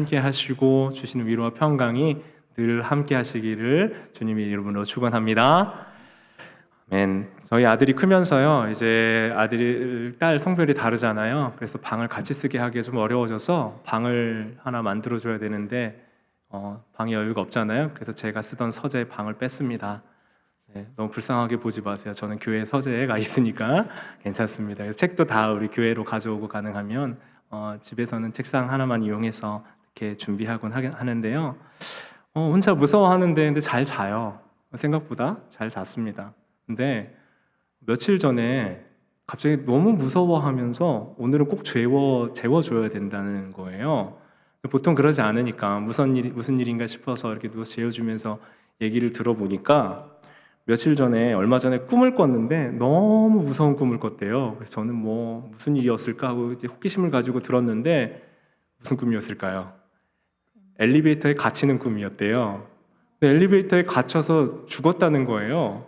함께 하시고 주시는 위로와 평강이 늘 함께 하시기를 주님의 이름으로 축원합니다. 아멘. 저희 아들이 크면서요, 이제 아들, 딸 성별이 다르잖아요. 그래서 방을 같이 쓰게 하기가 좀 어려워져서 방을 하나 만들어줘야 되는데 방에 여유가 없잖아요. 그래서 제가 쓰던 서재 방을 뺐습니다. 네, 너무 불쌍하게 보지 마세요. 저는 교회 서재가 있으니까 괜찮습니다. 그래서 책도 다 우리 교회로 가져오고 가능하면 집에서는 책상 하나만 이용해서 이렇게 준비하곤 하는데요. 혼자 무서워하는데 근데 잘 자요. 생각보다 잘 잤습니다. 근데 며칠 전에 갑자기 너무 무서워하면서 오늘은 꼭 재워줘야 된다는 거예요. 보통 그러지 않으니까 무슨 일인가 싶어서 이렇게 누워서 재워주면서 얘기를 들어보니까 며칠 전에 얼마 전에 꿈을 꿨는데 너무 무서운 꿈을 꿨대요. 그래서 저는 무슨 일이었을까 하고 이제 호기심을 가지고 들었는데 무슨 꿈이었을까요? 엘리베이터에 갇히는 꿈이었대요. 근데 엘리베이터에 갇혀서 죽었다는 거예요.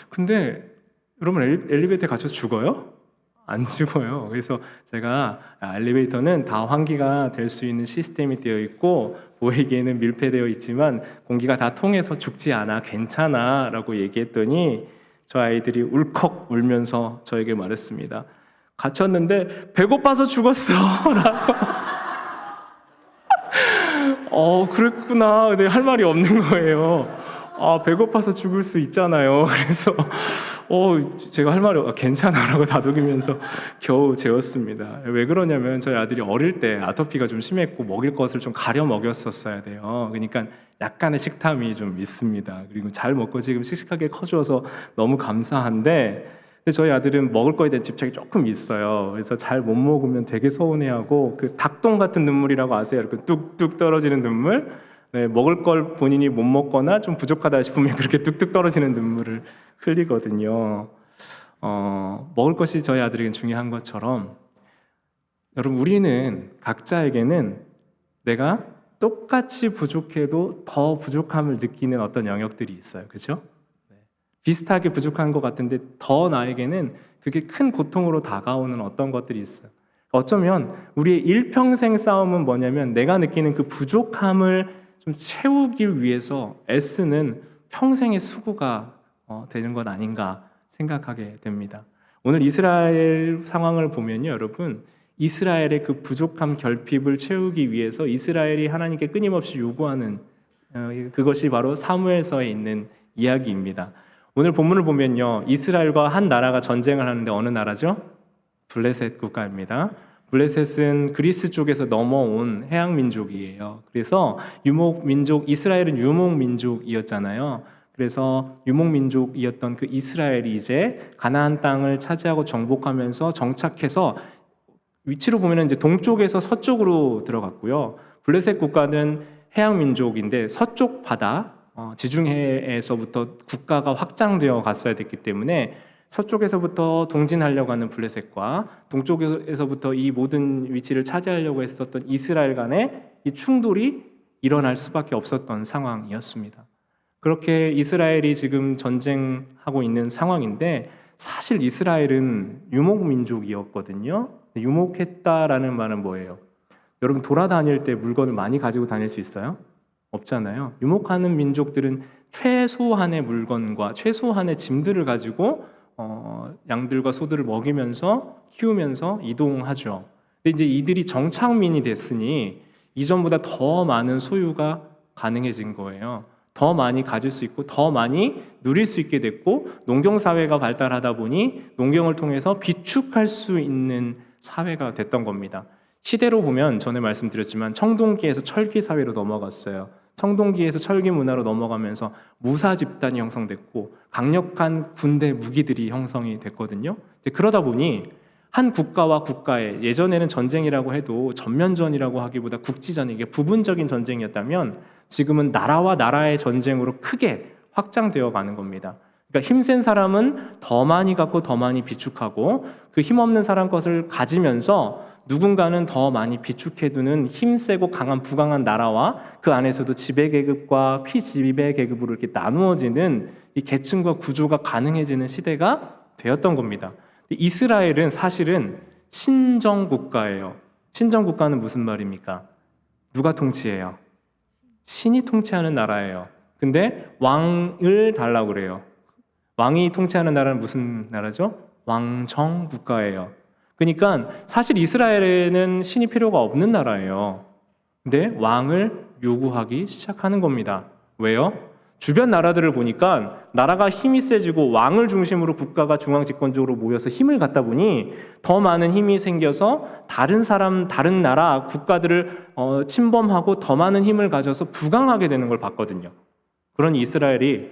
근데 여러분 엘리베이터에 갇혀서 죽어요? 안 죽어요. 그래서 제가 엘리베이터는 다 환기가 될 수 있는 시스템이 되어 있고 보이기에는 밀폐되어 있지만 공기가 다 통해서 죽지 않아, 괜찮아 라고 얘기했더니 저 아이들이 울컥 울면서 저에게 말했습니다. 갇혔는데 배고파서 죽었어 라고. 그랬구나. 근데 할 말이 없는 거예요. 배고파서 죽을 수 있잖아요. 그래서 제가 할 말이 괜찮아라고 다독이면서 겨우 재웠습니다. 왜 그러냐면 저희 아들이 어릴 때 아토피가 좀 심했고 먹일 것을 좀 가려 먹였었어야 돼요. 그러니까 약간의 식탐이 좀 있습니다. 그리고 잘 먹고 지금 씩씩하게 커져서 너무 감사한데 근데 저희 아들은 먹을 거에 대한 집착이 조금 있어요. 그래서 잘 못 먹으면 되게 서운해하고 그 닭똥 같은 눈물이라고 아세요? 이렇게 뚝뚝 떨어지는 눈물? 네, 먹을 걸 본인이 못 먹거나 좀 부족하다 싶으면 그렇게 뚝뚝 떨어지는 눈물을 흘리거든요. 먹을 것이 저희 아들에겐 중요한 것처럼 여러분 우리는 각자에게는 내가 똑같이 부족해도 더 부족함을 느끼는 어떤 영역들이 있어요. 그렇죠? 비슷하게 부족한 것 같은데 더 나에게는 그게 큰 고통으로 다가오는 어떤 것들이 있어요. 어쩌면 우리의 일평생 싸움은 뭐냐면 내가 느끼는 그 부족함을 좀 채우기 위해서 애쓰는 평생의 수고가 되는 것 아닌가 생각하게 됩니다. 오늘 이스라엘 상황을 보면요, 여러분 이스라엘의 그 부족함 결핍을 채우기 위해서 이스라엘이 하나님께 끊임없이 요구하는 그것이 바로 사무엘서에 있는 이야기입니다. 오늘 본문을 보면요, 이스라엘과 한 나라가 전쟁을 하는데 어느 나라죠? 블레셋 국가입니다. 블레셋은 그리스 쪽에서 넘어온 해양 민족이에요. 그래서 이스라엘은 유목 민족이었잖아요. 그래서 유목 민족이었던 그 이스라엘이 이제 가나안 땅을 차지하고 정복하면서 정착해서 위치로 보면 이제 동쪽에서 서쪽으로 들어갔고요. 블레셋 국가는 해양 민족인데 서쪽 바다 지중해에서부터 국가가 확장되어 갔어야 됐기 때문에 서쪽에서부터 동진하려고 하는 블레셋과 동쪽에서부터 이 모든 위치를 차지하려고 했었던 이스라엘 간의 이 충돌이 일어날 수밖에 없었던 상황이었습니다. 그렇게 이스라엘이 지금 전쟁하고 있는 상황인데 사실 이스라엘은 유목민족이었거든요. 유목했다라는 말은 뭐예요? 여러분 돌아다닐 때 물건을 많이 가지고 다닐 수 있어요? 없잖아요. 유목하는 민족들은 최소한의 물건과 최소한의 짐들을 가지고 양들과 소들을 먹이면서 키우면서 이동하죠. 근데 이제 이들이 정착민이 됐으니 이전보다 더 많은 소유가 가능해진 거예요. 더 많이 가질 수 있고 더 많이 누릴 수 있게 됐고 농경사회가 발달하다 보니 농경을 통해서 비축할 수 있는 사회가 됐던 겁니다. 시대로 보면 전에 말씀드렸지만 청동기에서 철기 사회로 넘어갔어요. 청동기에서 철기 문화로 넘어가면서 무사 집단이 형성됐고 강력한 군대 무기들이 형성이 됐거든요. 그러다 보니 한 국가와 국가의 예전에는 전쟁이라고 해도 전면전이라고 하기보다 국지전, 이게 부분적인 전쟁이었다면 지금은 나라와 나라의 전쟁으로 크게 확장되어 가는 겁니다. 그러니까 힘센 사람은 더 많이 갖고 더 많이 비축하고 그 힘없는 사람 것을 가지면서 누군가는 더 많이 비축해두는 힘세고 강한 부강한 나라와 그 안에서도 지배계급과 피지배계급으로 이렇게 나누어지는 이 계층과 구조가 가능해지는 시대가 되었던 겁니다. 이스라엘은 사실은 신정국가예요. 신정국가는 무슨 말입니까? 누가 통치해요? 신이 통치하는 나라예요. 근데 왕을 달라고 그래요. 왕이 통치하는 나라는 무슨 나라죠? 왕정 국가예요. 그러니까 사실 이스라엘에는 신이 필요가 없는 나라예요. 근데 왕을 요구하기 시작하는 겁니다. 왜요? 주변 나라들을 보니까 나라가 힘이 세지고 왕을 중심으로 국가가 중앙 집권적으로 모여서 힘을 갖다 보니 더 많은 힘이 생겨서 다른 나라 국가들을 침범하고 더 많은 힘을 가져서 부강하게 되는 걸 봤거든요. 그러니 이스라엘이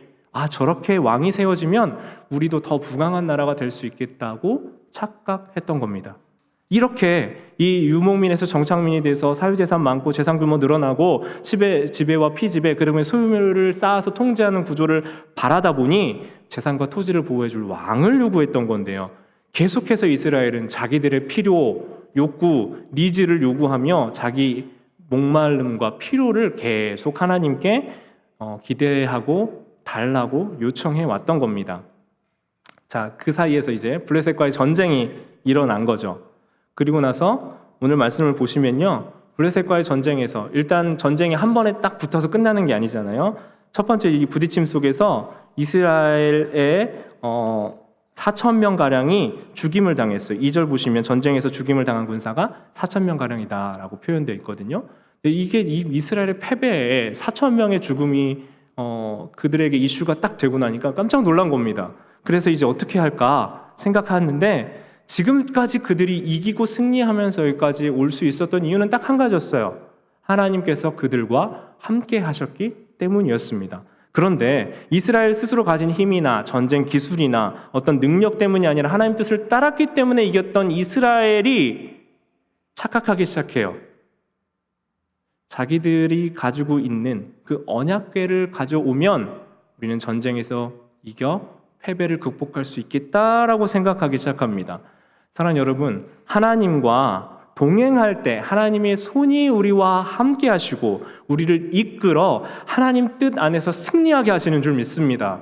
저렇게 왕이 세워지면 우리도 더 부강한 나라가 될 수 있겠다고 착각했던 겁니다. 이렇게 이 유목민에서 정착민이 돼서 사유재산 많고 재산 규모 늘어나고 지배와 피지배, 그러면 소유물을 쌓아서 통제하는 구조를 바라다 보니 재산과 토지를 보호해줄 왕을 요구했던 건데요. 계속해서 이스라엘은 자기들의 필요, 욕구, 니즈를 요구하며 자기 목마름과 필요를 계속 하나님께 기대하고 달라고 요청해 왔던 겁니다. 자, 그 사이에서 이제 블레셋과의 전쟁이 일어난 거죠. 그리고 나서 오늘 말씀을 보시면요, 블레셋과의 전쟁에서 일단 전쟁이 한 번에 딱 붙어서 끝나는 게 아니잖아요. 첫 번째 이 부딪힘 속에서 이스라엘의 4,000명 가량이 죽임을 당했어요. 2절 보시면 전쟁에서 죽임을 당한 군사가 4,000명 가량이다라고 표현되어 있거든요. 이게 이스라엘의 패배에 4,000명의 죽음이 그들에게 이슈가 딱 되고 나니까 깜짝 놀란 겁니다. 그래서 이제 어떻게 할까 생각하는데, 지금까지 그들이 이기고 승리하면서 여기까지 올 수 있었던 이유는 딱 한 가지였어요. 하나님께서 그들과 함께 하셨기 때문이었습니다. 그런데 이스라엘 스스로 가진 힘이나 전쟁 기술이나 어떤 능력 때문이 아니라 하나님 뜻을 따랐기 때문에 이겼던 이스라엘이 착각하기 시작해요. 자기들이 가지고 있는 그 언약궤를 가져오면 우리는 전쟁에서 이겨 패배를 극복할 수 있겠다라고 생각하기 시작합니다. 사랑하는 여러분, 하나님과 동행할 때 하나님의 손이 우리와 함께 하시고 우리를 이끌어 하나님 뜻 안에서 승리하게 하시는 줄 믿습니다.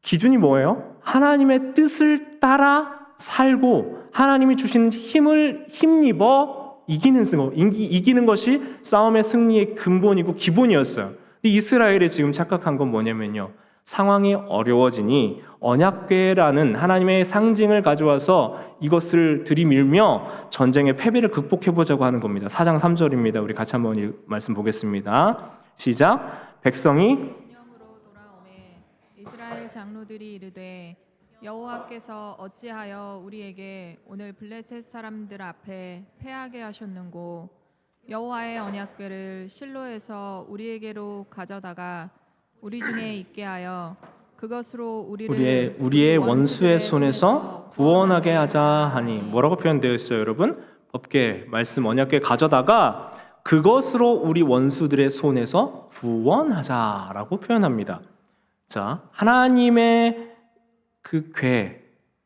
기준이 뭐예요? 하나님의 뜻을 따라 살고 하나님이 주신 힘을 힘입어 이기는 것이 싸움의 승리의 근본이고 기본이었어요. 이스라엘이 지금 착각한 건 뭐냐면요, 상황이 어려워지니 언약궤라는 하나님의 상징을 가져와서 이것을 들이밀며 전쟁의 패배를 극복해보자고 하는 겁니다. 4장 3절입니다. 우리 같이 한번 말씀 보겠습니다. 시작. 백성이 진영으로 돌아오매 이스라엘 장로들이 이르되 여호와께서 어찌하여 우리에게 오늘 블레셋 사람들 앞에 패하게 하셨는고, 여호와의 언약궤를 실로에서 우리에게로 가져다가 우리 중에 있게 하여 그것으로 우리의 원수의 손에서 구원하게 하자 하니. 뭐라고 표현되어 있어요, 여러분? 법궤 말씀 언약궤 가져다가 그것으로 우리 원수들의 손에서 구원하자라고 표현합니다. 자, 하나님의 그 궤,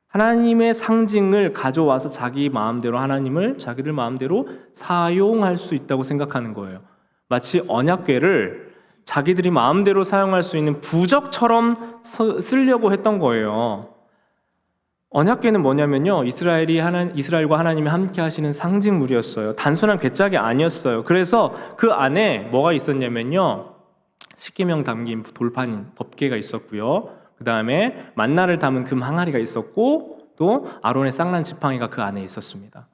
하나님의 상징을 가져와서 자기 마음대로 자기들 마음대로 사용할 수 있다고 생각하는 거예요. 마치 언약궤를 자기들이 마음대로 사용할 수 있는 부적처럼 쓰려고 했던 거예요. 언약궤는 뭐냐면요, 이스라엘과 하나님이 함께 하시는 상징물이었어요. 단순한 궤짝이 아니었어요. 그래서 그 안에 뭐가 있었냐면요, 십계명 담긴 돌판인 법궤가 있었고요, 그 다음에 만나를 담은 금 항아리가 있었고, 또 아론의 쌍난 지팡이가 그 안에 있었습니다.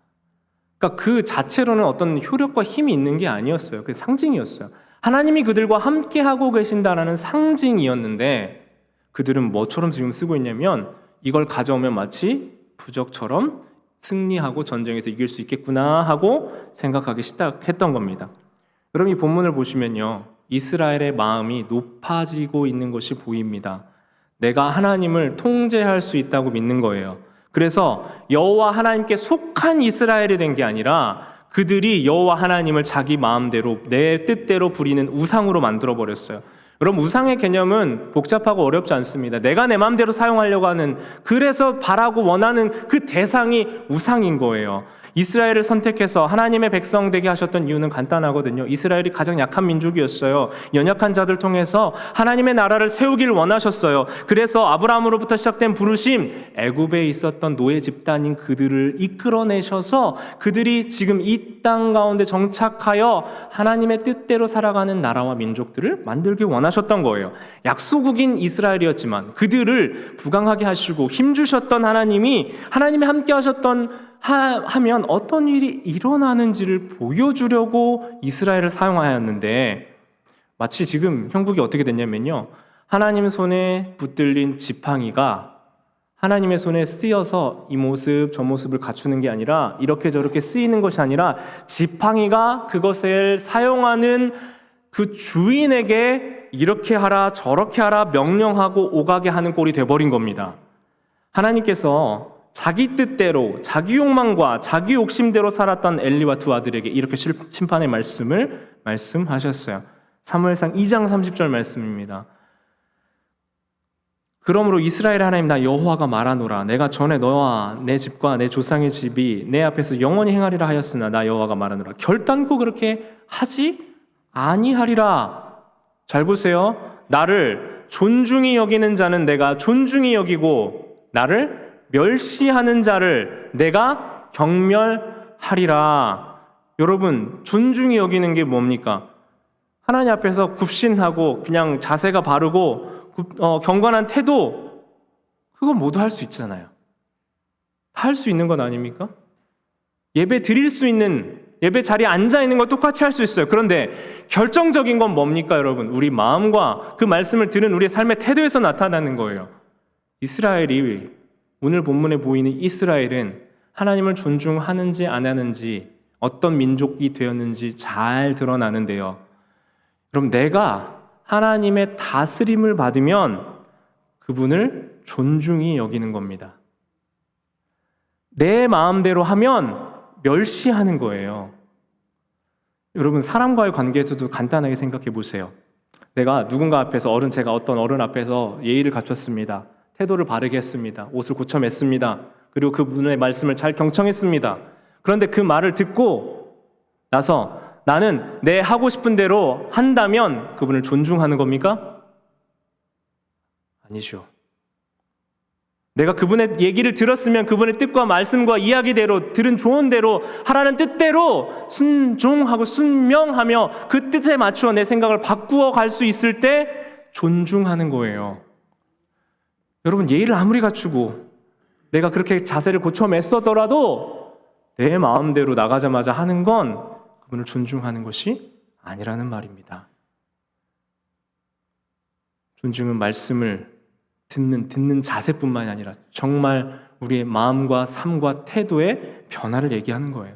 그러니까 그 자체로는 어떤 효력과 힘이 있는 게 아니었어요. 그 상징이었어요. 하나님이 그들과 함께 하고 계신다라는 상징이었는데, 그들은 뭐처럼 지금 쓰고 있냐면 이걸 가져오면 마치 부적처럼 승리하고 전쟁에서 이길 수 있겠구나 하고 생각하기 시작했던 겁니다. 여러분, 이 본문을 보시면요, 이스라엘의 마음이 높아지고 있는 것이 보입니다. 내가 하나님을 통제할 수 있다고 믿는 거예요. 그래서 여호와 하나님께 속한 이스라엘이 된 게 아니라 그들이 여호와 하나님을 자기 마음대로 내 뜻대로 부리는 우상으로 만들어버렸어요. 여러분, 우상의 개념은 복잡하고 어렵지 않습니다. 내가 내 마음대로 사용하려고 하는, 그래서 바라고 원하는 그 대상이 우상인 거예요. 이스라엘을 선택해서 하나님의 백성 되게 하셨던 이유는 간단하거든요. 이스라엘이 가장 약한 민족이었어요. 연약한 자들 통해서 하나님의 나라를 세우기를 원하셨어요. 그래서 아브라함으로부터 시작된 부르심, 애굽에 있었던 노예 집단인 그들을 이끌어내셔서 그들이 지금 이 땅 가운데 정착하여 하나님의 뜻대로 살아가는 나라와 민족들을 만들기 원하셨던 거예요. 약소국인 이스라엘이었지만 그들을 부강하게 하시고 힘주셨던 하나님이 함께 하셨던 하면 어떤 일이 일어나는지를 보여주려고 이스라엘을 사용하였는데, 마치 지금 형국이 어떻게 됐냐면요, 하나님 손에 붙들린 지팡이가 하나님의 손에 쓰여서 이 모습 저 모습을 갖추는 게 아니라, 이렇게 저렇게 쓰이는 것이 아니라 지팡이가 그것을 사용하는 그 주인에게 이렇게 하라 저렇게 하라 명령하고 오가게 하는 꼴이 돼버린 겁니다. 하나님께서 자기 뜻대로 자기 욕망과 자기 욕심대로 살았던 엘리와 두 아들에게 이렇게 심판의 말씀을 말씀하셨어요. 사무엘상 2장 30절 말씀입니다. 그러므로 이스라엘 하나님 나 여호와가 말하노라. 내가 전에 너와 내 집과 내 조상의 집이 내 앞에서 영원히 행하리라 하였으나 나 여호와가 말하노라. 결단코 그렇게 하지 아니하리라. 잘 보세요. 나를 존중히 여기는 자는 내가 존중히 여기고 나를 멸시하는 자를 내가 경멸하리라. 여러분, 존중히 여기는 게 뭡니까? 하나님 앞에서 굽신하고 그냥 자세가 바르고 경건한 태도, 그거 모두 할 수 있잖아요. 다 할 수 있는 건 아닙니까? 예배 드릴 수 있는, 예배 자리에 앉아 있는 거 똑같이 할 수 있어요. 그런데 결정적인 건 뭡니까, 여러분? 우리 마음과 그 말씀을 들은 우리의 삶의 태도에서 나타나는 거예요. 이스라엘이, 오늘 본문에 보이는 이스라엘은 하나님을 존중하는지 안 하는지, 어떤 민족이 되었는지 잘 드러나는데요. 그럼 내가 하나님의 다스림을 받으면 그분을 존중히 여기는 겁니다. 내 마음대로 하면 멸시하는 거예요. 여러분, 사람과의 관계에서도 간단하게 생각해 보세요. 내가 누군가 앞에서, 제가 어떤 어른 앞에서 예의를 갖췄습니다. 태도를 바르게 했습니다. 옷을 고쳐 맸습니다. 그리고 그분의 말씀을 잘 경청했습니다. 그런데 그 말을 듣고 나서 나는 내 하고 싶은 대로 한다면 그분을 존중하는 겁니까? 아니죠. 내가 그분의 얘기를 들었으면 그분의 뜻과 말씀과 이야기대로, 들은 조언대로, 하라는 뜻대로 순종하고 순명하며 그 뜻에 맞추어 내 생각을 바꾸어 갈 수 있을 때 존중하는 거예요. 여러분, 예의를 아무리 갖추고 내가 그렇게 자세를 고쳐 맸었더라도 내 마음대로 나가자마자 하는 건 그분을 존중하는 것이 아니라는 말입니다. 존중은 말씀을 듣는 자세뿐만이 아니라 정말 우리의 마음과 삶과 태도의 변화를 얘기하는 거예요.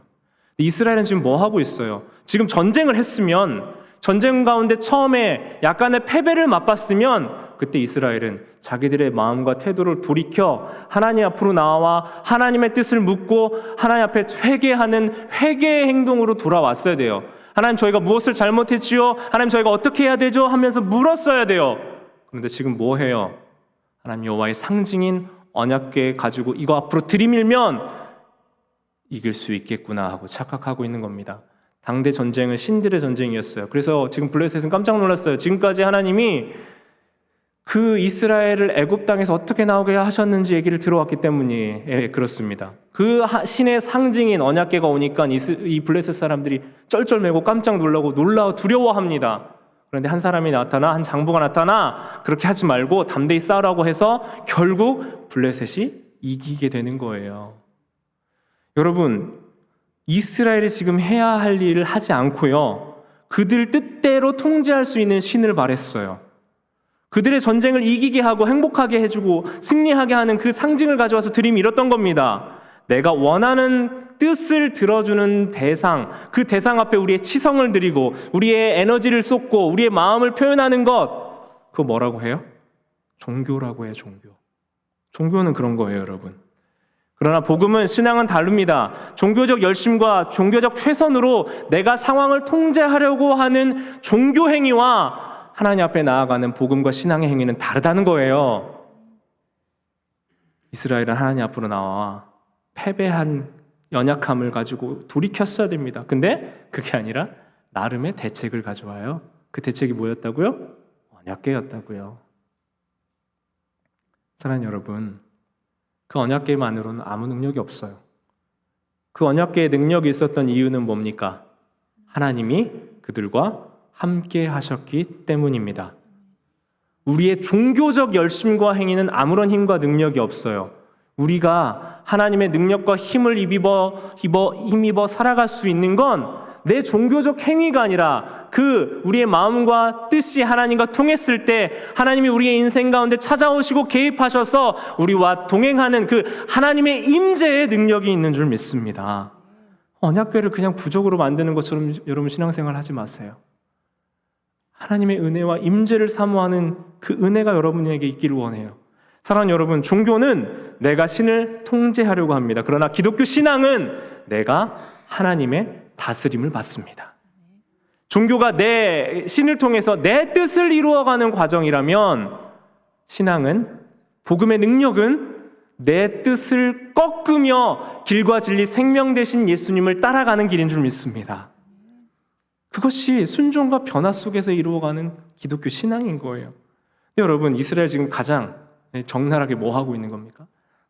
이스라엘은 지금 뭐 하고 있어요? 지금 전쟁을 했으면, 전쟁 가운데 처음에 약간의 패배를 맛봤으면 그때 이스라엘은 자기들의 마음과 태도를 돌이켜 하나님 앞으로 나와 하나님의 뜻을 묻고 하나님 앞에 회개하는 회개의 행동으로 돌아왔어야 돼요. 하나님, 저희가 무엇을 잘못했지요? 하나님, 저희가 어떻게 해야 되죠? 하면서 물었어야 돼요. 그런데 지금 뭐 해요? 하나님 여호와의 상징인 언약궤 가지고 이거 앞으로 들이밀면 이길 수 있겠구나 하고 착각하고 있는 겁니다. 당대 전쟁은 신들의 전쟁이었어요. 그래서 지금 블레셋은 깜짝 놀랐어요. 지금까지 하나님이 그 이스라엘을 애굽 땅에서 어떻게 나오게 하셨는지 얘기를 들어왔기 때문에 그렇습니다. 그 신의 상징인 언약궤가 오니까 이 블레셋 사람들이 쩔쩔매고 깜짝 놀라고 두려워합니다. 그런데 한 사람이 나타나, 한 장부가 나타나 그렇게 하지 말고 담대히 싸우라고 해서 결국 블레셋이 이기게 되는 거예요. 여러분, 이스라엘이 지금 해야 할 일을 하지 않고요, 그들 뜻대로 통제할 수 있는 신을 바랬어요. 그들의 전쟁을 이기게 하고 행복하게 해주고 승리하게 하는 그 상징을 가져와서 들이밀었던 겁니다. 내가 원하는 뜻을 들어주는 대상, 그 대상 앞에 우리의 치성을 드리고 우리의 에너지를 쏟고 우리의 마음을 표현하는 것, 그거 뭐라고 해요? 종교라고 해요. 종교는 그런 거예요, 여러분. 그러나 복음은, 신앙은 다릅니다. 종교적 열심과 종교적 최선으로 내가 상황을 통제하려고 하는 종교 행위와 하나님 앞에 나아가는 복음과 신앙의 행위는 다르다는 거예요. 이스라엘은 하나님 앞으로 나와 패배한 연약함을 가지고 돌이켰어야 됩니다. 근데 그게 아니라 나름의 대책을 가져와요. 그 대책이 뭐였다고요? 언약궤였다고요. 사랑하는 여러분, 그 언약궤만으로는 아무 능력이 없어요. 그 언약궤의 능력이 있었던 이유는 뭡니까? 하나님이 그들과 함께 하셨기 때문입니다. 우리의 종교적 열심과 행위는 아무런 힘과 능력이 없어요. 우리가 하나님의 능력과 힘을 힘입어 살아갈 수 있는 건 내 종교적 행위가 아니라 그 우리의 마음과 뜻이 하나님과 통했을 때 하나님이 우리의 인생 가운데 찾아오시고 개입하셔서 우리와 동행하는 그 하나님의 임재의 능력이 있는 줄 믿습니다. 언약궤를 그냥 부족으로 만드는 것처럼 여러분 신앙생활 하지 마세요. 하나님의 은혜와 임재를 사모하는 그 은혜가 여러분에게 있기를 원해요. 사랑하는 여러분, 종교는 내가 신을 통제하려고 합니다. 그러나 기독교 신앙은 내가 하나님의 다스림을 받습니다. 종교가 내 신을 통해서 내 뜻을 이루어가는 과정이라면 신앙은, 복음의 능력은 내 뜻을 꺾으며 길과 진리 생명 되신 예수님을 따라가는 길인 줄 믿습니다. 그것이 순종과 변화 속에서 이루어가는 기독교 신앙인 거예요. 여러분, 이스라엘 지금 가장 적나라하게 뭐 하고 있는 겁니까?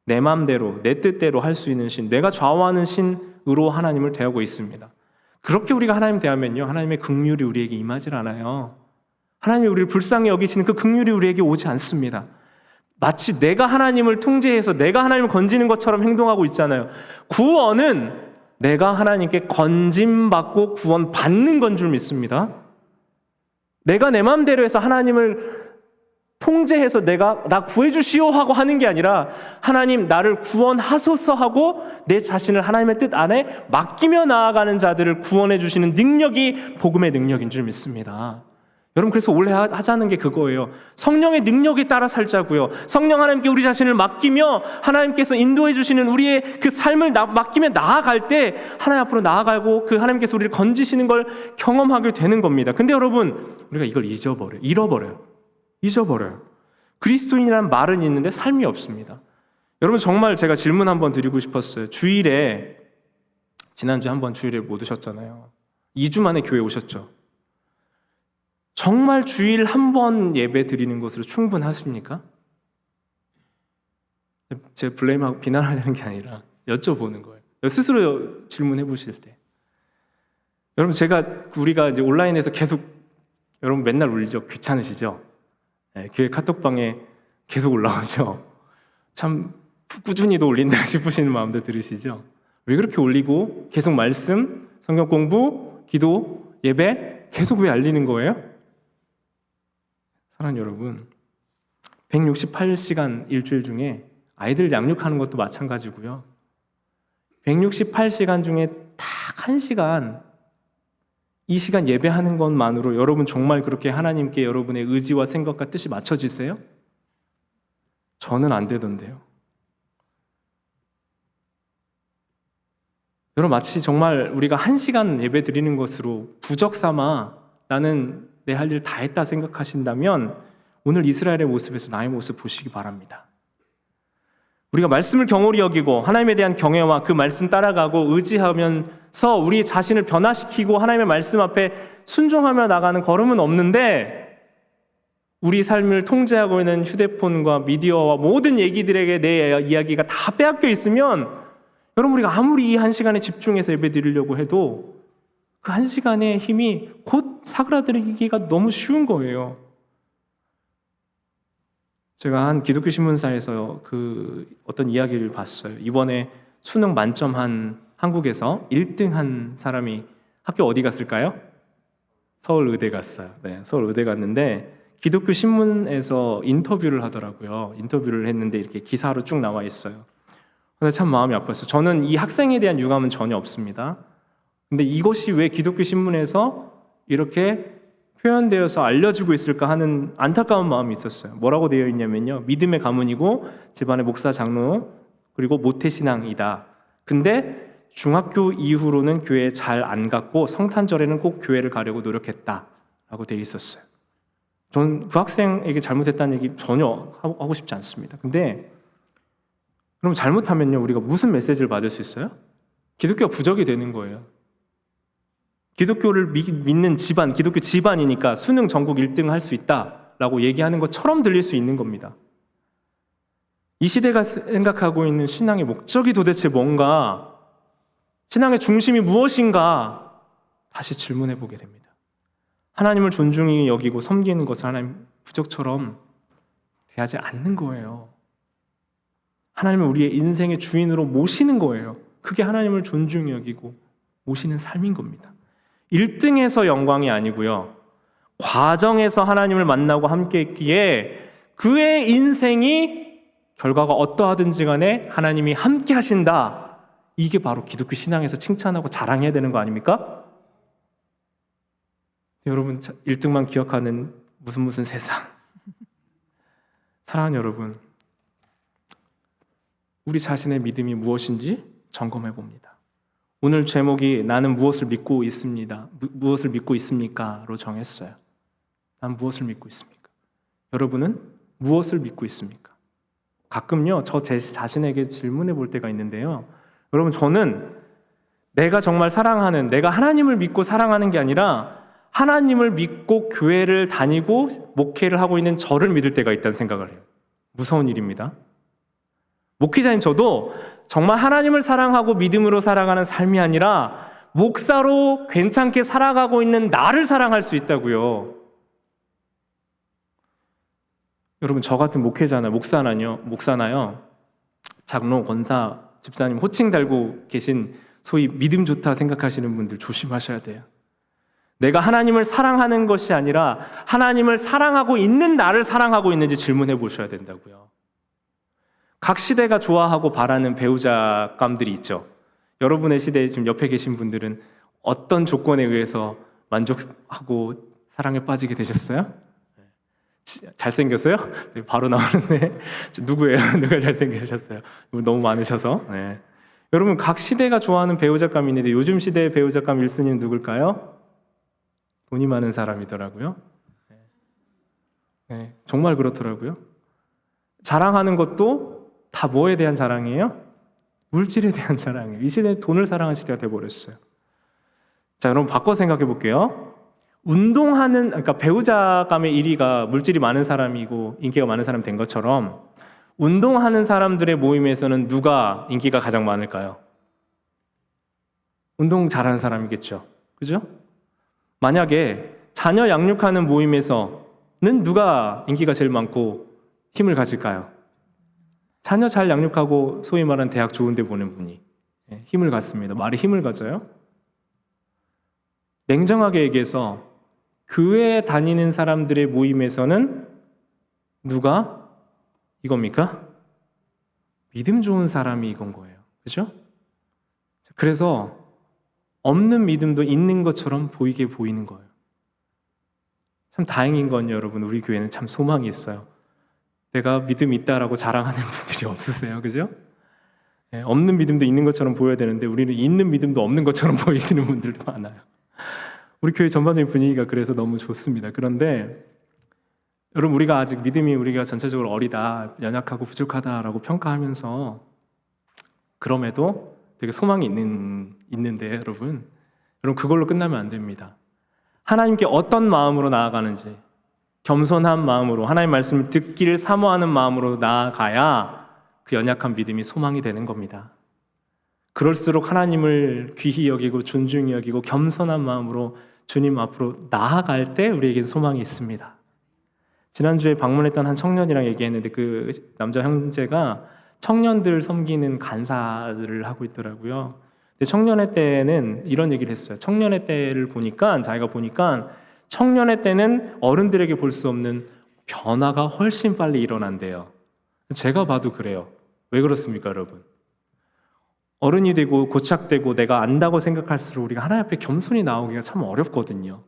내 마음대로, 내 뜻대로 할 수 있는 신, 내가 좌우하는 신으로 하나님을 대하고 있습니다. 그렇게 우리가 하나님 대하면요, 하나님의 긍휼이 우리에게 임하질 않아요. 하나님이 우리를 불쌍히 여기시는 그 긍휼이 우리에게 오지 않습니다. 마치 내가 하나님을 통제해서 내가 하나님을 건지는 것처럼 행동하고 있잖아요. 구원은 내가 하나님께 건짐받고 구원받는 건 줄 믿습니다. 내가 내 마음대로 해서 하나님을 통제해서 나 구해주시오 하고 하는 게 아니라 하나님 나를 구원하소서 하고 내 자신을 하나님의 뜻 안에 맡기며 나아가는 자들을 구원해 주시는 능력이 복음의 능력인 줄 믿습니다. 여러분, 그래서 원래 하자는 게 그거예요. 성령의 능력에 따라 살자고요. 성령 하나님께 우리 자신을 맡기며 하나님께서 인도해 주시는 우리의 그 삶을 맡기며 나아갈 때 하나님 앞으로 나아가고 그 하나님께서 우리를 건지시는 걸 경험하게 되는 겁니다. 근데 여러분, 우리가 이걸 잃어버려요. 그리스도인이라는 말은 있는데 삶이 없습니다. 여러분, 정말 제가 질문 한번 드리고 싶었어요. 지난주에 한번 주일에 못 오셨잖아요. 2주 만에 교회 오셨죠. 정말 주일 한 번 예배 드리는 것으로 충분하십니까? 제 블레임하고 비난하려는 게 아니라 여쭤보는 거예요. 스스로 질문해 보실 때. 여러분, 우리가 이제 온라인에서 계속 여러분 맨날 울리죠. 귀찮으시죠? 네, 교회 카톡방에 계속 올라오죠. 참 꾸준히도 올린다 싶으시는 마음도 들으시죠? 왜 그렇게 올리고 계속 말씀, 성경 공부, 기도, 예배 계속 왜 알리는 거예요? 사랑하는 여러분, 168시간 일주일 중에 아이들 양육하는 것도 마찬가지고요. 168시간 중에 딱 1시간, 이 시간 예배하는 것만으로 여러분 정말 그렇게 하나님께 여러분의 의지와 생각과 뜻이 맞춰지세요? 저는 안 되던데요. 여러분, 마치 정말 우리가 1시간 예배 드리는 것으로 부적 삼아 나는 내 할 일 다 했다 생각하신다면 오늘 이스라엘의 모습에서 나의 모습 보시기 바랍니다. 우리가 말씀을 경홀히 여기고 하나님에 대한 경외와 그 말씀 따라가고 의지하면서 우리 자신을 변화시키고 하나님의 말씀 앞에 순종하며 나가는 걸음은 없는데 우리 삶을 통제하고 있는 휴대폰과 미디어와 모든 얘기들에게 내 이야기가 다 빼앗겨 있으면 여러분, 우리가 아무리 이 1시간에 집중해서 예배 드리려고 해도 그 1시간의 힘이 곧 사그라들기가 너무 쉬운 거예요. 제가 한 기독교 신문사에서 그 어떤 이야기를 봤어요. 이번에 수능 만점 한 한국에서 1등 한 사람이 학교 어디 갔을까요? 서울의대 갔어요. 네, 서울의대 갔는데 기독교 신문에서 인터뷰를 하더라고요. 인터뷰를 했는데 이렇게 기사로 쭉 나와 있어요. 근데 참 마음이 아팠어요. 저는 이 학생에 대한 유감은 전혀 없습니다. 근데 이것이 왜 기독교 신문에서 이렇게 표현되어서 알려지고 있을까 하는 안타까운 마음이 있었어요. 뭐라고 되어 있냐면요, 믿음의 가문이고 집안의 목사 장로 그리고 모태신앙이다. 근데 중학교 이후로는 교회에 잘 안 갔고 성탄절에는 꼭 교회를 가려고 노력했다라고 되어 있었어요. 전 그 학생에게 잘못했다는 얘기 전혀 하고 싶지 않습니다. 근데 그럼 잘못하면요, 우리가 무슨 메시지를 받을 수 있어요? 기독교가 부적이 되는 거예요. 기독교를 믿는 집안, 기독교 집안이니까 수능 전국 1등 할 수 있다라고 얘기하는 것처럼 들릴 수 있는 겁니다. 이 시대가 생각하고 있는 신앙의 목적이 도대체 뭔가, 신앙의 중심이 무엇인가 다시 질문해 보게 됩니다. 하나님을 존중히 여기고 섬기는 것을 하나님 부적처럼 대하지 않는 거예요. 하나님을 우리의 인생의 주인으로 모시는 거예요. 그게 하나님을 존중히 여기고 모시는 삶인 겁니다. 1등에서 영광이 아니고요, 과정에서 하나님을 만나고 함께 했기에 그의 인생이 결과가 어떠하든지 간에 하나님이 함께 하신다. 이게 바로 기독교 신앙에서 칭찬하고 자랑해야 되는 거 아닙니까? 여러분, 1등만 기억하는 무슨 세상. 사랑하는 여러분, 우리 자신의 믿음이 무엇인지 점검해 봅니다. 오늘 제목이 나는 무엇을 믿고 있습니다. 무엇을 믿고 있습니까?로 정했어요. 난 무엇을 믿고 있습니까? 여러분은 무엇을 믿고 있습니까? 가끔요, 저 제 자신에게 질문해 볼 때가 있는데요. 여러분, 저는 내가 정말 사랑하는, 내가 하나님을 믿고 사랑하는 게 아니라 하나님을 믿고 교회를 다니고 목회를 하고 있는 저를 믿을 때가 있다는 생각을 해요. 무서운 일입니다. 목회자인 저도 정말 하나님을 사랑하고 믿음으로 살아가는 삶이 아니라 목사로 괜찮게 살아가고 있는 나를 사랑할 수 있다고요. 여러분, 저 같은 목회자나 목사나요, 장로, 권사, 집사님 호칭 달고 계신 소위 믿음 좋다 생각하시는 분들 조심하셔야 돼요. 내가 하나님을 사랑하는 것이 아니라 하나님을 사랑하고 있는 나를 사랑하고 있는지 질문해 보셔야 된다고요. 각 시대가 좋아하고 바라는 배우자감들이 있죠. 여러분의 시대에 지금 옆에 계신 분들은 어떤 조건에 의해서 만족하고 사랑에 빠지게 되셨어요? 잘생겼어요? 네, 바로 나오는데 누구예요? 누가 잘생기셨어요? 너무 많으셔서. 네. 여러분, 각 시대가 좋아하는 배우자감이 있는데 요즘 시대의 배우자감 1순위는 누굴까요? 돈이 많은 사람이더라고요. 네, 정말 그렇더라고요. 자랑하는 것도 다 뭐에 대한 자랑이에요? 물질에 대한 자랑이에요. 이 시대는 돈을 사랑하는 시대가 돼버렸어요. 자, 여러분 바꿔 생각해 볼게요. 그러니까 배우자감의 1위가 물질이 많은 사람이고 인기가 많은 사람이 된 것처럼 운동하는 사람들의 모임에서는 누가 인기가 가장 많을까요? 운동 잘하는 사람이겠죠. 그죠? 만약에 자녀 양육하는 모임에서는 누가 인기가 제일 많고 힘을 가질까요? 자녀 잘 양육하고 소위 말하는 대학 좋은 데 보낸 분이 힘을 갖습니다. 말이 힘을 가져요? 냉정하게 얘기해서 교회에 다니는 사람들의 모임에서는 누가 이겁니까? 믿음 좋은 사람이 이건 거예요. 그죠? 그래서 없는 믿음도 있는 것처럼 보이게 보이는 거예요. 참 다행인 건 여러분, 우리 교회는 참 소망이 있어요. 내가 믿음이 있다라고 자랑하는 분들이 없으세요. 그죠? 네, 없는 믿음도 있는 것처럼 보여야 되는데 우리는 있는 믿음도 없는 것처럼 보이시는 분들도 많아요. 우리 교회 전반적인 분위기가 그래서 너무 좋습니다. 그런데 여러분, 우리가 아직 믿음이 우리가 전체적으로 어리다, 연약하고 부족하다라고 평가하면서 그럼에도 되게 소망이 있는데 여러분 그걸로 끝나면 안 됩니다. 하나님께 어떤 마음으로 나아가는지, 겸손한 마음으로 하나님 말씀을 듣기를 사모하는 마음으로 나아가야 그 연약한 믿음이 소망이 되는 겁니다. 그럴수록 하나님을 귀히 여기고 존중히 여기고 겸손한 마음으로 주님 앞으로 나아갈 때 우리에겐 소망이 있습니다. 지난주에 방문했던 한 청년이랑 얘기했는데 그 남자 형제가 청년들 섬기는 간사를 하고 있더라고요. 근데 청년의 때는 이런 얘기를 했어요. 청년의 때를 보니까 자기가 보니까 청년의 때는 어른들에게 볼 수 없는 변화가 훨씬 빨리 일어난대요. 제가 봐도 그래요. 왜 그렇습니까, 여러분? 어른이 되고 고착되고 내가 안다고 생각할수록 우리가 하나님 앞에 겸손히 나오기가 참 어렵거든요.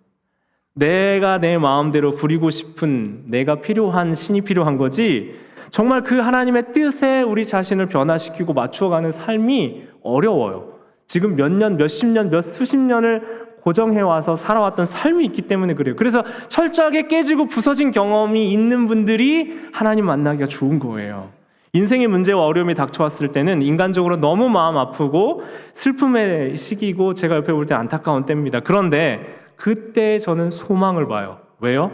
내가 내 마음대로 부리고 싶은 내가 필요한 신이 필요한 거지, 정말 그 하나님의 뜻에 우리 자신을 변화시키고 맞춰가는 삶이 어려워요. 지금 몇 년, 몇십 년, 몇 수십 년을 고정해와서 살아왔던 삶이 있기 때문에 그래요. 그래서 철저하게 깨지고 부서진 경험이 있는 분들이 하나님 만나기가 좋은 거예요. 인생의 문제와 어려움이 닥쳐왔을 때는 인간적으로 너무 마음 아프고 슬픔의 시기고 제가 옆에 볼 때 안타까운 때입니다. 그런데 그때 저는 소망을 봐요. 왜요?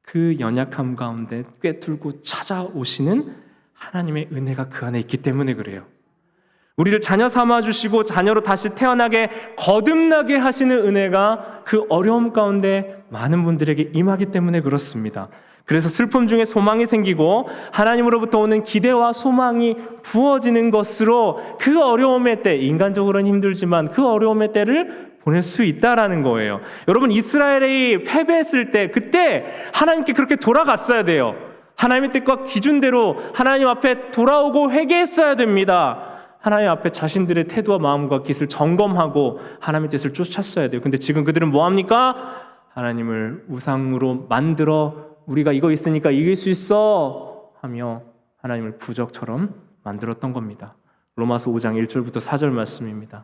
그 연약함 가운데 꿰뚫고 찾아오시는 하나님의 은혜가 그 안에 있기 때문에 그래요. 우리를 자녀 삼아주시고 자녀로 다시 태어나게 거듭나게 하시는 은혜가 그 어려움 가운데 많은 분들에게 임하기 때문에 그렇습니다. 그래서 슬픔 중에 소망이 생기고 하나님으로부터 오는 기대와 소망이 부어지는 것으로 그 어려움의 때, 인간적으로는 힘들지만 그 어려움의 때를 보낼 수 있다라는 거예요. 여러분, 이스라엘이 패배했을 때 그때 하나님께 그렇게 돌아갔어야 돼요. 하나님의 뜻과 기준대로 하나님 앞에 돌아오고 회개했어야 됩니다. 하나님 앞에 자신들의 태도와 마음과 깃을 점검하고 하나님의 뜻을 쫓았어야 돼요. 근데 지금 그들은 뭐합니까? 하나님을 우상으로 만들어 우리가 이거 있으니까 이길 수 있어 하며 하나님을 부적처럼 만들었던 겁니다. 로마서 5장 1절부터 4절 말씀입니다.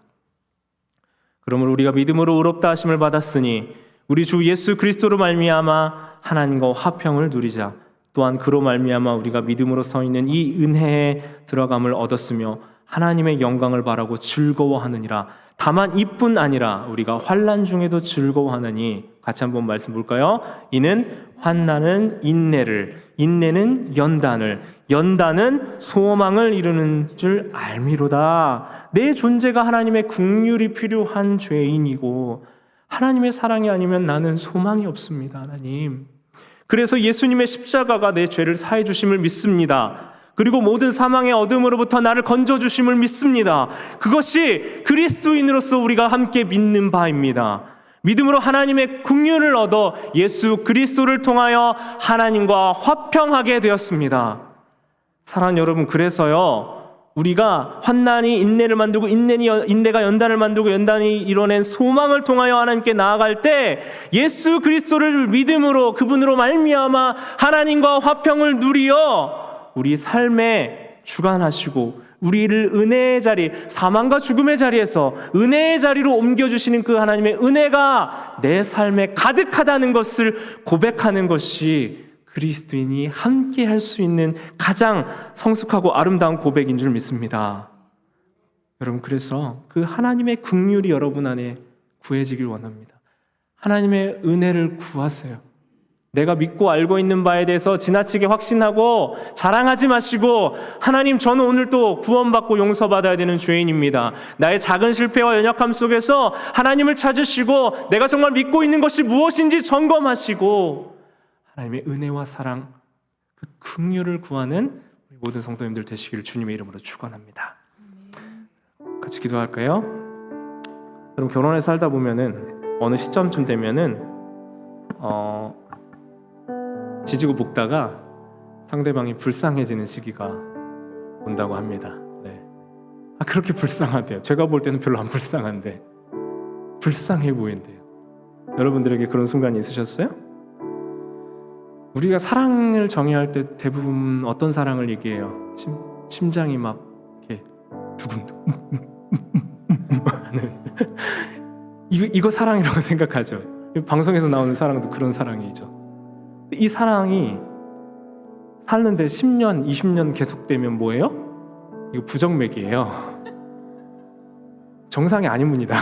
그러므로 우리가 믿음으로 의롭다 하심을 받았으니 우리 주 예수 그리스도로 말미암아 하나님과 화평을 누리자. 또한 그로 말미암아 우리가 믿음으로 서 있는 이 은혜에 들어감을 얻었으며 하나님의 영광을 바라고 즐거워하느니라. 다만 이뿐 아니라 우리가 환난 중에도 즐거워하느니, 같이 한번 말씀 볼까요? 이는 환난은 인내를, 인내는 연단을, 연단은 소망을 이루는 줄 알미로다. 내 존재가 하나님의 긍휼이 필요한 죄인이고 하나님의 사랑이 아니면 나는 소망이 없습니다. 하나님, 그래서 예수님의 십자가가 내 죄를 사해 주심을 믿습니다. 그리고 모든 사망의 어둠으로부터 나를 건져주심을 믿습니다. 그것이 그리스도인으로서 우리가 함께 믿는 바입니다. 믿음으로 하나님의 긍휼을 얻어 예수 그리스도를 통하여 하나님과 화평하게 되었습니다. 사랑하는 여러분, 그래서요, 우리가 환난이 인내를 만들고 인내가 연단을 만들고 연단이 이뤄낸 소망을 통하여 하나님께 나아갈 때 예수 그리스도를 믿음으로 그분으로 말미암아 하나님과 화평을 누리어 우리 삶에 주관하시고 우리를 은혜의 자리, 사망과 죽음의 자리에서 은혜의 자리로 옮겨주시는 그 하나님의 은혜가 내 삶에 가득하다는 것을 고백하는 것이 그리스도인이 함께 할 수 있는 가장 성숙하고 아름다운 고백인 줄 믿습니다. 여러분, 그래서 그 하나님의 긍휼이 여러분 안에 구해지길 원합니다. 하나님의 은혜를 구하세요. 내가 믿고 알고 있는 바에 대해서 지나치게 확신하고 자랑하지 마시고, 하나님, 저는 오늘 또 구원받고 용서받아야 되는 죄인입니다. 나의 작은 실패와 연약함 속에서 하나님을 찾으시고 내가 정말 믿고 있는 것이 무엇인지 점검하시고 하나님의 은혜와 사랑, 그 긍휼을 구하는 우리 모든 성도님들 되시기를 주님의 이름으로 축원합니다. 같이 기도할까요? 여러분, 결혼해 살다 보면은 어느 시점쯤 되면은 지지고 볶다가 상대방이 불쌍해지는 시기가 온다고 합니다. 네. 그렇게 불쌍하대요. 제가 볼 때는 별로 안 불쌍한데 불쌍해 보인대요. 여러분들에게 그런 순간이 있으셨어요? 우리가 사랑을 정의할 때 대부분 어떤 사랑을 얘기해요? 심장이 막 이렇게 두근두근 하는 이거 사랑이라고 생각하죠. 방송에서 나오는 사랑도 그런 사랑이죠. 이 사랑이 살는데 10년, 20년 계속되면 뭐예요? 이거 부정맥이에요. 정상이 아닙니다.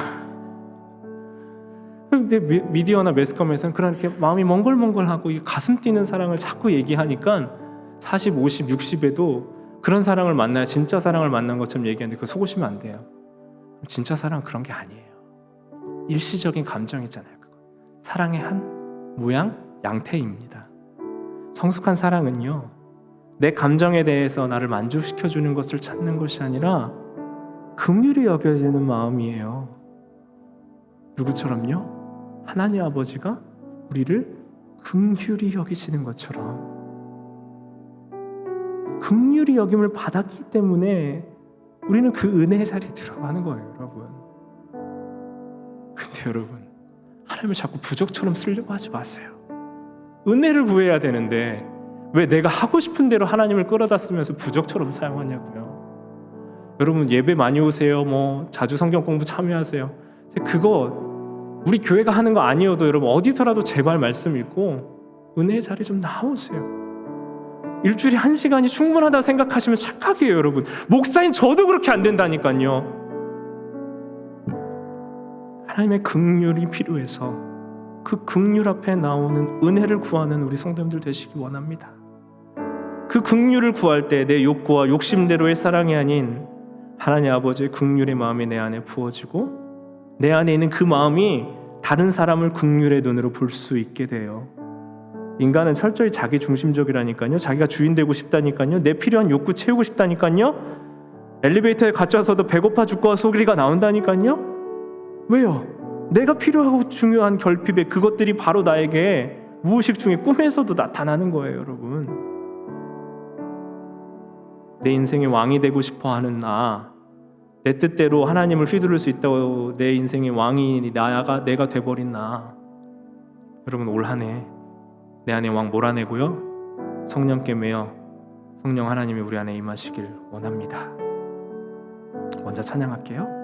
근데 미디어나 매스컴에서는 그렇게 마음이 몽글몽글하고 이 가슴 뛰는 사랑을 자꾸 얘기하니까 40, 50, 60에도 그런 사랑을 만나야 진짜 사랑을 만난 것처럼 얘기하는데 그거 속으시면 안 돼요. 진짜 사랑은 그런 게 아니에요. 일시적인 감정이잖아요. 그거. 사랑의 한 모양, 양태입니다. 성숙한 사랑은요, 내 감정에 대해서 나를 만족시켜주는 것을 찾는 것이 아니라 긍휼히 여겨지는 마음이에요. 누구처럼요? 하나님 아버지가 우리를 긍휼히 여기시는 것처럼. 긍휼히 여김을 받았기 때문에 우리는 그 은혜의 자리에 들어가는 거예요, 여러분. 근데 여러분, 하나님을 자꾸 부적처럼 쓰려고 하지 마세요. 은혜를 구해야 되는데 왜 내가 하고 싶은 대로 하나님을 끌어다 쓰면서 부적처럼 사용하냐고요. 여러분, 예배 많이 오세요. 자주 성경 공부 참여하세요. 그거 우리 교회가 하는 거 아니어도 여러분 어디서라도 제발 말씀 읽고 은혜의 자리에 좀 나오세요. 일주일에 1시간이 충분하다 생각하시면 착각이에요, 여러분. 목사인 저도 그렇게 안 된다니까요. 하나님의 긍휼이 필요해서 그 긍휼 앞에 나오는 은혜를 구하는 우리 성도님들 되시기 원합니다. 그 긍휼을 구할 때 내 욕구와 욕심대로의 사랑이 아닌 하나님 아버지의 긍휼의 마음이 내 안에 부어지고 내 안에 있는 그 마음이 다른 사람을 긍휼의 눈으로 볼 수 있게 돼요. 인간은 철저히 자기 중심적이라니까요. 자기가 주인 되고 싶다니까요. 내 필요한 욕구 채우고 싶다니까요. 엘리베이터에 갇혀서도 배고파 죽고 소리가 나온다니까요. 왜요? 내가 필요하고 중요한 결핍에 그것들이 바로 나에게 무의식 중에 꿈에서도 나타나는 거예요, 여러분. 내 인생의 왕이 되고 싶어 하는 나, 내 뜻대로 하나님을 휘두를 수 있다고 내 인생의 왕이 내가 돼버린 나. 여러분, 올 한 해 내 안에 왕 몰아내고요, 성령께 매여 성령 하나님이 우리 안에 임하시길 원합니다. 먼저 찬양할게요.